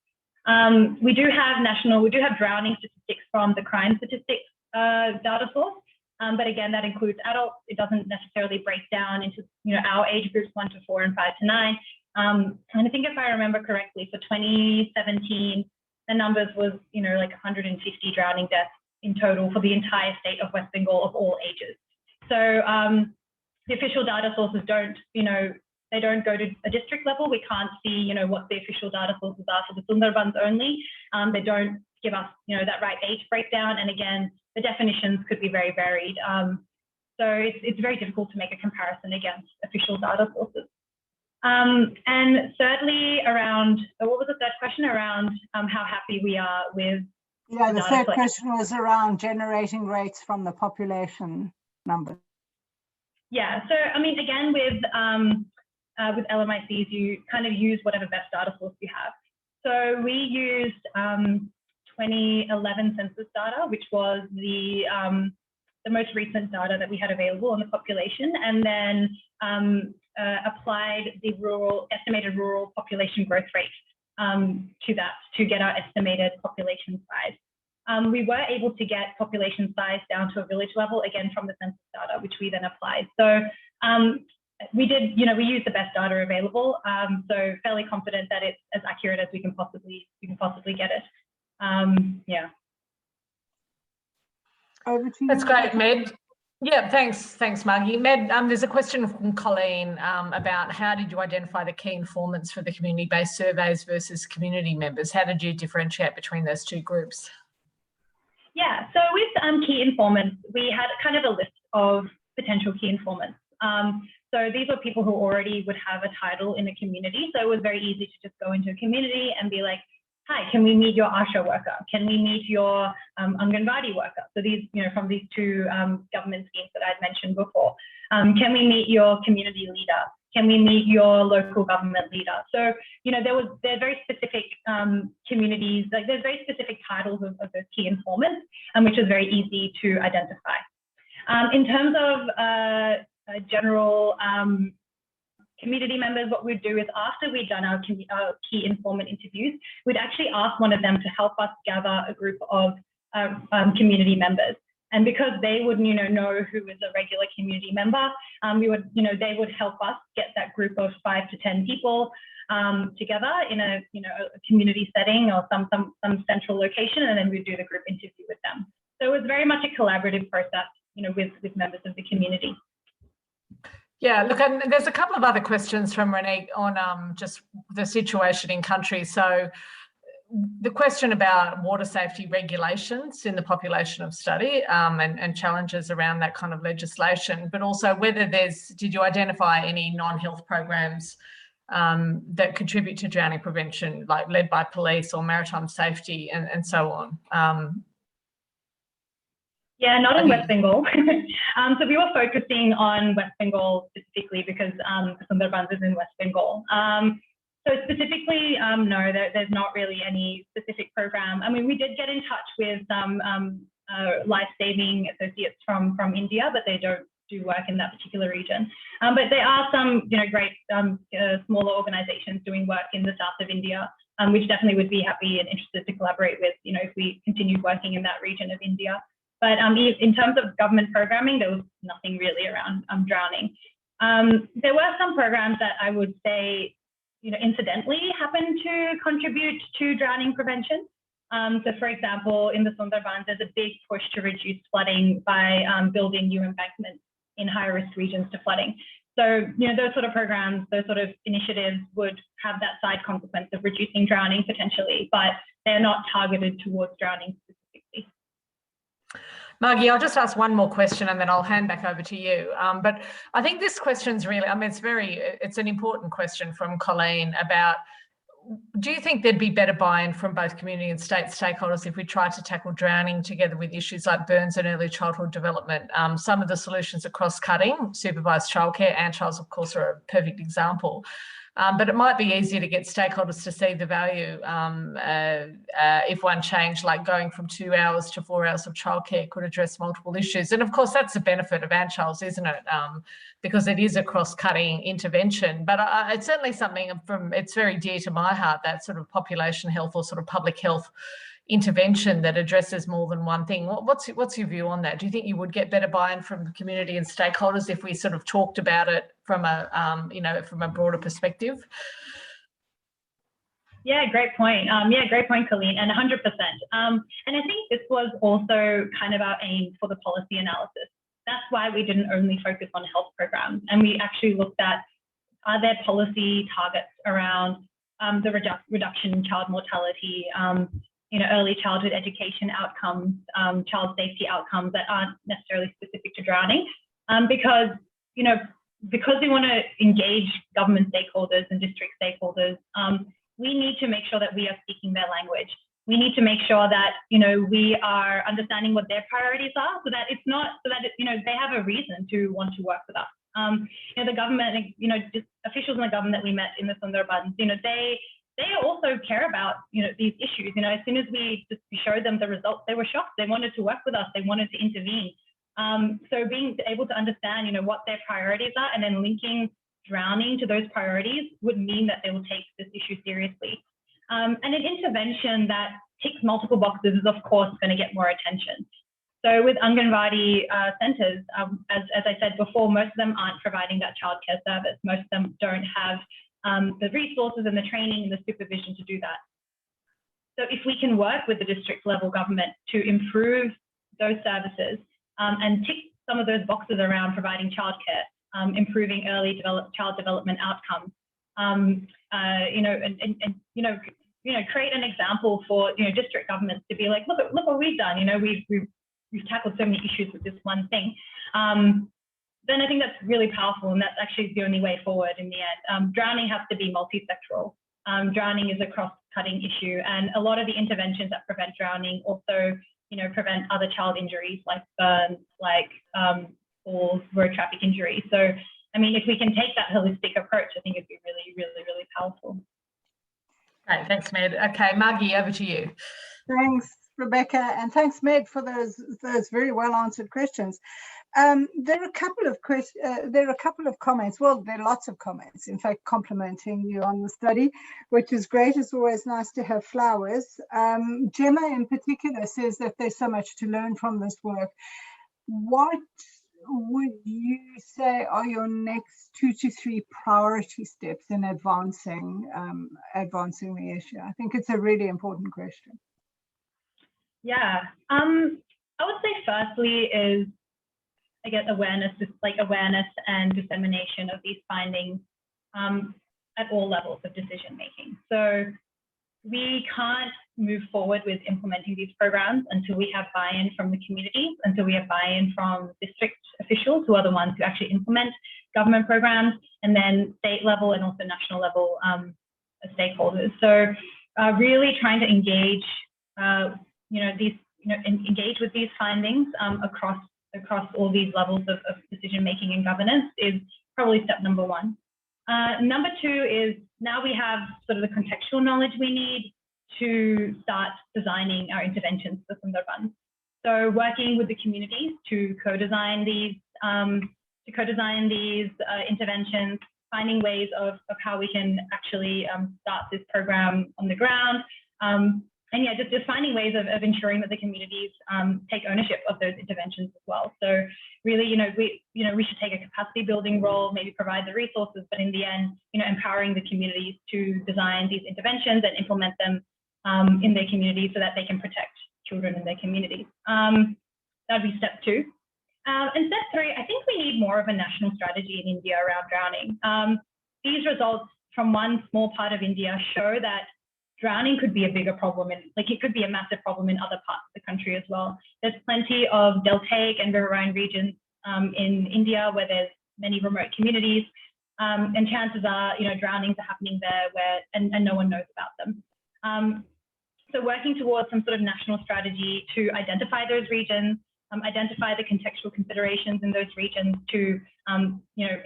We do have drowning statistics from the crime statistics data source, but again, that includes adults. It doesn't necessarily break down into our age groups 1 to 4 and 5 to 9. And I think if I remember correctly, for 2017, the numbers was like 150 drowning deaths in total for the entire state of West Bengal of all ages. So the official data sources don't, they don't go to a district level. We can't see, what the official data sources are for the Sundarbans only. They don't give us, that right age breakdown. And again, the definitions could be very varied. So it's very difficult to make a comparison against official data sources. And thirdly, around, what was the third question? Around how happy we are with the third question was around generating rates from the population numbers. Yeah, so I mean, again, with with LMICs, you kind of use whatever best data source you have. So we used 2011 census data, which was the most recent data that we had available on the population, and then applied the estimated rural population growth rate to that to get our estimated population size. We were able to get population size down to a village level, again, from the census data, which we then applied. So we did, we used the best data available. So fairly confident that it's as accurate as we can possibly get it. Yeah. Over to you. That's great, Med. Yeah, thanks, Margie. Med, there's a question from Colleen about how did you identify the key informants for the community-based surveys versus community members? How did you differentiate between those two groups? Yeah, so with key informants, we had kind of a list of potential key informants. So these were people who already would have a title in a community. So it was very easy to just go into a community and be like, hi, can we meet your ASHA worker? Can we meet your Anganwadi worker? So these, from these two government schemes that I'd mentioned before. Can we meet your community leader? Can we meet your local government leader? So, there are very specific communities, like there's very specific titles of those key informants, which is very easy to identify. In terms of general community members, what we'd do is after we'd done our key informant interviews, we'd actually ask one of them to help us gather a group of community members. And because they would, know who is a regular community member, they would help us get that group of 5 to 10 people together in a community setting or some central location, and then we'd do the group interview with them. So it was very much a collaborative process, with members of the community. Yeah, look, and there's a couple of other questions from Renee on just the situation in country. So the question about water safety regulations in the population of study and challenges around that kind of legislation, but also whether did you identify any non-health programs that contribute to drowning prevention, like led by police or maritime safety and so on? Yeah, not in West Bengal. So we were focusing on West Bengal specifically because Sundarbans is in West Bengal. So specifically, no, there's not really any specific program. I mean, we did get in touch with some life-saving associates from India, but they don't do work in that particular region. But there are some, great smaller organizations doing work in the south of India, which definitely would be happy and interested to collaborate with, if we continued working in that region of India. But in terms of government programming, there was nothing really around drowning. There were some programs that I would say, incidentally happened to contribute to drowning prevention. So for example, in the Sundarbans, there's a big push to reduce flooding by building new embankments in higher risk regions to flooding. So, those sort of programs, those sort of initiatives would have that side consequence of reducing drowning potentially, but they're not targeted towards drowning specifically. Margie, I'll just ask one more question and then I'll hand back over to you. But I think this question's really, it's an important question from Colleen about, do you think there'd be better buy-in from both community and state stakeholders if we tried to tackle drowning together with issues like burns and early childhood development? Some of the solutions are cross-cutting. Supervised childcare, Anchals, of course, are a perfect example. But it might be easier to get stakeholders to see the value if one change, like going from 2 hours to 4 hours of childcare, could address multiple issues. And of course, that's the benefit of Anchals, isn't it? Because it is a cross-cutting intervention. But it's certainly something it's very dear to my heart, that sort of population health or sort of public health intervention that addresses more than one thing. What's your view on that? Do you think you would get better buy-in from the community and stakeholders if we sort of talked about it from a from a broader perspective? Yeah, great point. Great point, Colleen, and 100%. And I think this was also kind of our aim for the policy analysis. That's why we didn't only focus on health programs, and we actually looked at, are there policy targets around the reduction in child mortality, early childhood education outcomes, child safety outcomes that aren't necessarily specific to drowning, because we want to engage government stakeholders and district stakeholders. We need to make sure that we are speaking their language. We need to make sure that we are understanding what their priorities are, so that they have a reason to want to work with us. The government, just officials in the government that we met in the Sundarbans, they also care about, these issues. As soon as we just showed them the results, they were shocked. They wanted to work with us. They wanted to intervene. So being able to understand, what their priorities are and then linking drowning to those priorities would mean that they will take this issue seriously. And an intervention that ticks multiple boxes is, of course, going to get more attention. So with Anganwadi centres, as I said before, most of them aren't providing that childcare service. Most of them don't have the resources and the training and the supervision to do that. So if we can work with the district level government to improve those services and tick some of those boxes around providing childcare, improving early child development outcomes, create an example for district governments to be like, look what we've done. We've tackled so many issues with this one thing. Then I think that's really powerful, and that's actually the only way forward in the end. Drowning has to be multi-sectoral. Drowning is a cross-cutting issue, and a lot of the interventions that prevent drowning also, prevent other child injuries like burns, like falls, road traffic injuries. So, I mean, if we can take that holistic approach, I think it'd be really, really, really powerful. Great, thanks, Med. Okay, Margie, over to you. Thanks, Rebecca, and thanks, Med, for those very well answered questions. There are a couple of comments. Well, there are lots of comments, in fact, complimenting you on the study, which is great. It's always nice to have flowers. Gemma in particular says that there's so much to learn from this work. What would you say are your next 2 to 3 priority steps in advancing the issue? I think it's a really important question. Yeah, I would say firstly is, I guess, awareness and dissemination of these findings at all levels of decision making. So we can't move forward with implementing these programs until we have buy-in from the communities, until we have buy-in from district officials, who are the ones who actually implement government programs, and then state level and also national level stakeholders. So really trying to engage, engage with these findings across all these levels of decision making and governance is probably step number 1. Number 2 is, now we have sort of the contextual knowledge we need to start designing our interventions for Sundarbans. So working with the communities to co-design these interventions, finding ways of how we can actually start this program on the ground. And yeah, just finding ways of ensuring that the communities take ownership of those interventions as well. So really, we should take a capacity building role, maybe provide the resources, but in the end, empowering the communities to design these interventions and implement them in their communities so that they can protect children in their communities. That'd be step 2. And step 3, I think we need more of a national strategy in India around drowning. These results from one small part of India show that drowning could be a bigger problem, it could be a massive problem in other parts of the country as well. There's plenty of deltaic and riverine regions in India where there's many remote communities, and chances are, drownings are happening there and no one knows about them. So working towards some sort of national strategy to identify those regions, identify the contextual considerations in those regions to,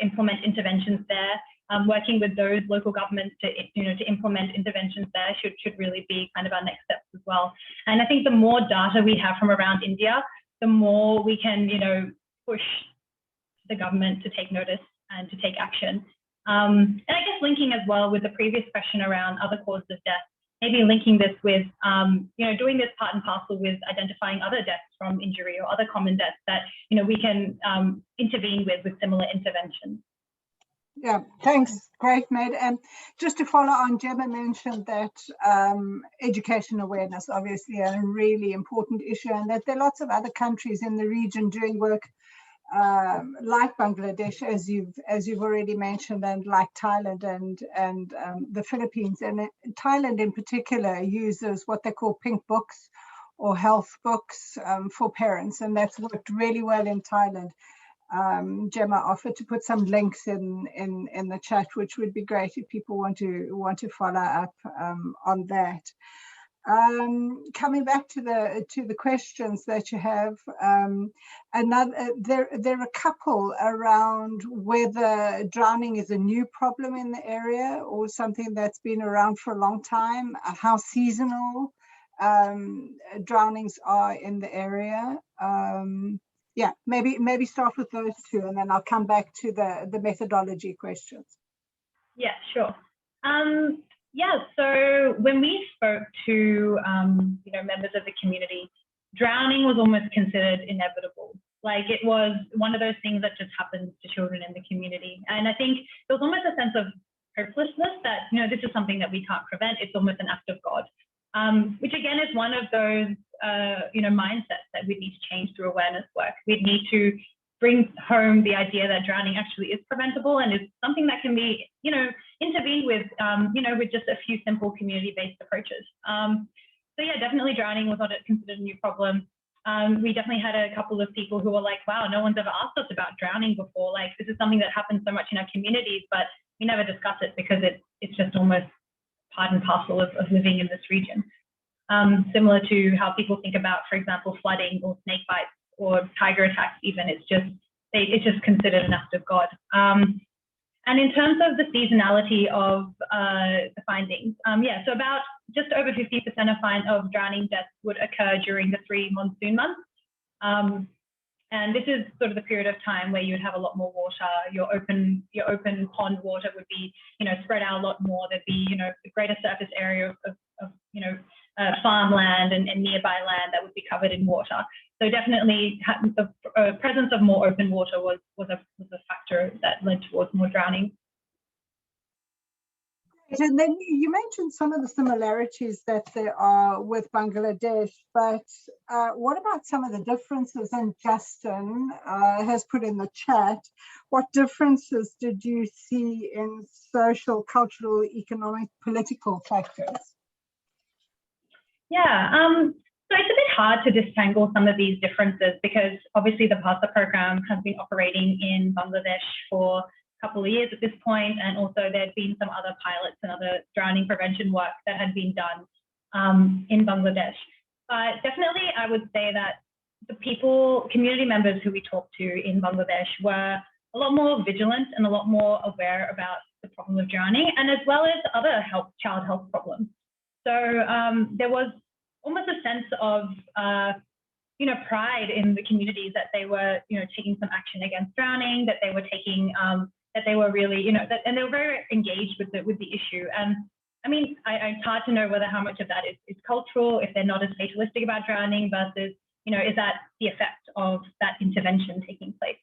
implement interventions there. Working with those local governments to implement interventions there should really be kind of our next steps as well. And I think the more data we have from around India, the more we can, push the government to take notice and to take action. And I guess linking as well with the previous question around other causes of death, maybe linking this with, doing this part and parcel with identifying other deaths from injury or other common deaths that, we can intervene with similar interventions. Yeah, thanks. Great, Med. And just to follow on, Gemma mentioned that education awareness, obviously a really important issue, and that there are lots of other countries in the region doing work like Bangladesh, as you've already mentioned, and like Thailand and the Philippines. And Thailand in particular uses what they call pink books or health books for parents, and that's worked really well in Thailand. Gemma offered to put some links in the chat, which would be great if people want to follow up on that. Coming back to the questions that you have, there are a couple around whether drowning is a new problem in the area or something that's been around for a long time, how seasonal drownings are in the area. Yeah, maybe start with those two, and then I'll come back to the methodology questions. Yeah, sure. Yeah, so when we spoke to members of the community, drowning was almost considered inevitable. Like, it was one of those things that just happens to children in the community. And I think there was almost a sense of hopelessness that, this is something that we can't prevent. It's almost an act of God, which again is one of those, mindsets that we need to change through awareness work. We need to bring home the idea that drowning actually is preventable and is something that can be, intervened with, with just a few simple community-based approaches. So yeah, definitely drowning was not considered a new problem. We definitely had a couple of people who were like, wow, no one's ever asked us about drowning before. Like, this is something that happens so much in our communities, but we never discuss it because it's just almost part and parcel of living in this region. Similar to how people think about, for example, flooding or snake bites or tiger attacks even, it's just considered an act of God. And in terms of the seasonality of the findings, so about just over 50% of drowning deaths would occur during the 3 monsoon months. And this is sort of the period of time where you would have a lot more water. Your open pond water would be, spread out a lot more. There'd be, a greater surface area of farmland and nearby land that would be covered in water. So definitely the presence of more open water was a factor that led towards more drowning. And then you mentioned some of the similarities that there are with Bangladesh, but what about some of the differences? And Justin has put in the chat, what differences did you see in social, cultural, economic, political factors? Yeah, so it's a bit hard to disentangle some of these differences because obviously the BHASA program has been operating in Bangladesh for a couple of years at this point, and also there'd been some other pilots and other drowning prevention work that had been done in Bangladesh. But definitely I would say that the community members who we talked to in Bangladesh were a lot more vigilant and a lot more aware about the problem of drowning, and as well as other child health problems. So there was almost a sense of, pride in the communities that they were, taking some action against drowning, that they were taking, that they were really, and they were very engaged with the issue. And I mean, it's hard to know how much of that is cultural, if they're not as fatalistic about drowning versus, is that the effect of that intervention taking place?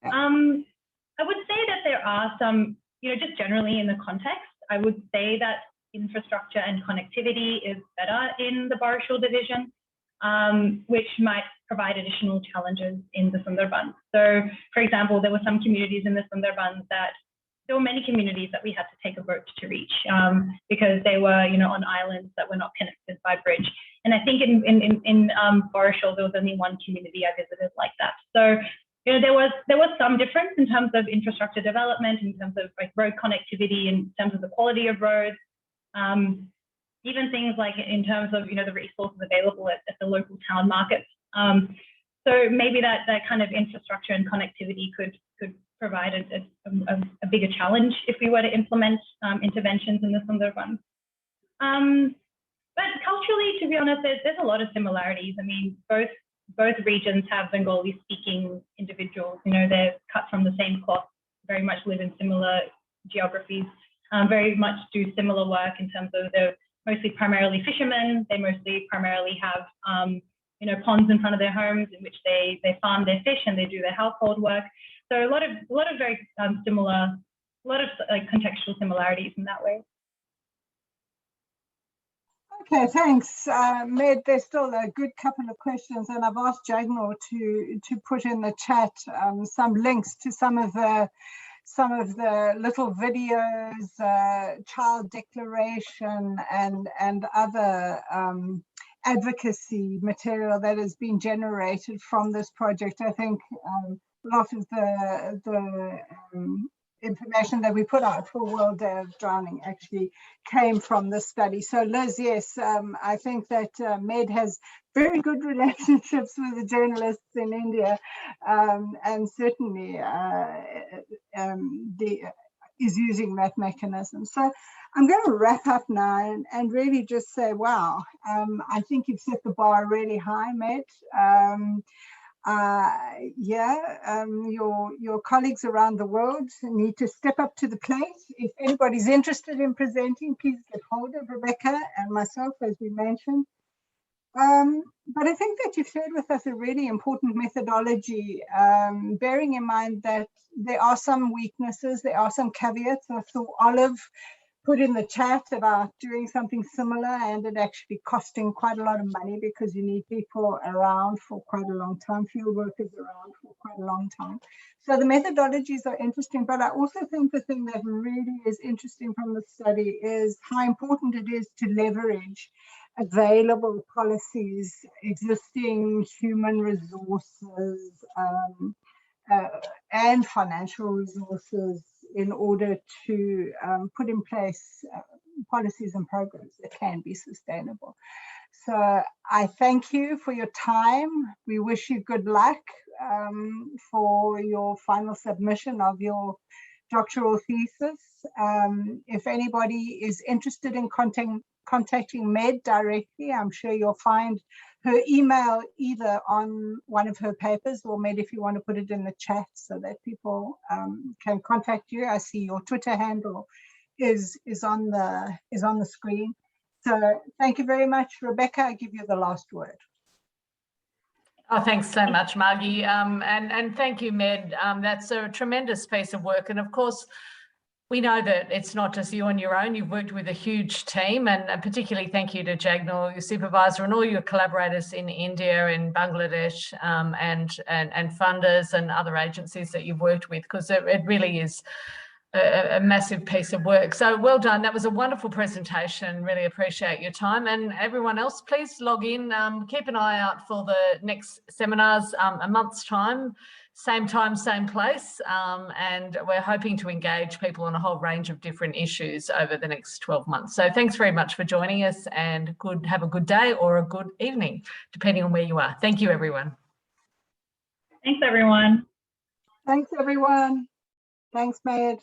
I would say that there are some, just generally in the context, I would say that infrastructure and connectivity is better in the Barishal division, which might provide additional challenges in the Sundarbans. So, for example, there were some communities in the Sundarbans there were many communities that we had to take a boat to reach because they were, on islands that were not connected by bridge. And I think in Barishal, there was only one community I visited like that. So, there was some difference in terms of infrastructure development, in terms of like road connectivity, in terms of the quality of roads. Even things like in terms of the resources available at the local town markets. So maybe that kind of infrastructure and connectivity could provide a bigger challenge if we were to implement interventions in the Sundarbans. But culturally, to be honest, there's a lot of similarities. I mean, both regions have Bengali-speaking individuals. They're cut from the same cloth, very much live in similar geographies. Very much do similar work in terms of they're mostly primarily fishermen. They mostly primarily have, ponds in front of their homes in which they farm their fish and they do their household work. So a lot of very similar, a lot of like contextual similarities in that way. Okay, thanks. Med, there's still a good couple of questions, and I've asked Jagnor to put in the chat some links to some of the little videos, child declaration, and other advocacy material that has been generated from this project. I think a lot of the information that we put out for World Day of Drowning actually came from this study. So Liz, yes, I think that Med has very good relationships with the journalists in India, and certainly is using that mechanism. So I'm going to wrap up now and really just say, wow, I think you've set the bar really high, Med. Your colleagues around the world need to step up to the plate. If anybody's interested in presenting, please get hold of Rebecca and myself, as we mentioned. But I think that you've shared with us a really important methodology, bearing in mind that there are some weaknesses, there are some caveats. I saw Olive put in the chat about doing something similar and it actually costing quite a lot of money because you need people around for quite a long time, field workers around for quite a long time. So the methodologies are interesting, but I also think the thing that really is interesting from the study is how important it is to leverage available policies, existing human resources, and financial resources in order to put in place policies and programs that can be sustainable. So I thank you for your time. We wish you good luck for your final submission of your doctoral thesis. If anybody is interested in contacting Med directly, I'm sure you'll find her email either on one of her papers, or Med, if you want to put it in the chat so that people can contact you. I see your Twitter handle is on the screen. So thank you very much, Rebecca. I give you the last word. Oh, thanks so much, Margie. And thank you, Med. That's a tremendous piece of work. And of course, we know that it's not just you on your own. You've worked with a huge team, and particularly thank you to Jagnal, your supervisor, and all your collaborators in India, in Bangladesh, and funders and other agencies that you've worked with, because it really is a massive piece of work. So well done. That was a wonderful presentation. Really appreciate your time. And everyone else, please log in. Keep an eye out for the next seminars, a month's time, same place. And we're hoping to engage people on a whole range of different issues over the next 12 months. So thanks very much for joining us, and have a good day or a good evening, depending on where you are. Thank you, everyone. Thanks, everyone. Thanks, everyone. Thanks, Med.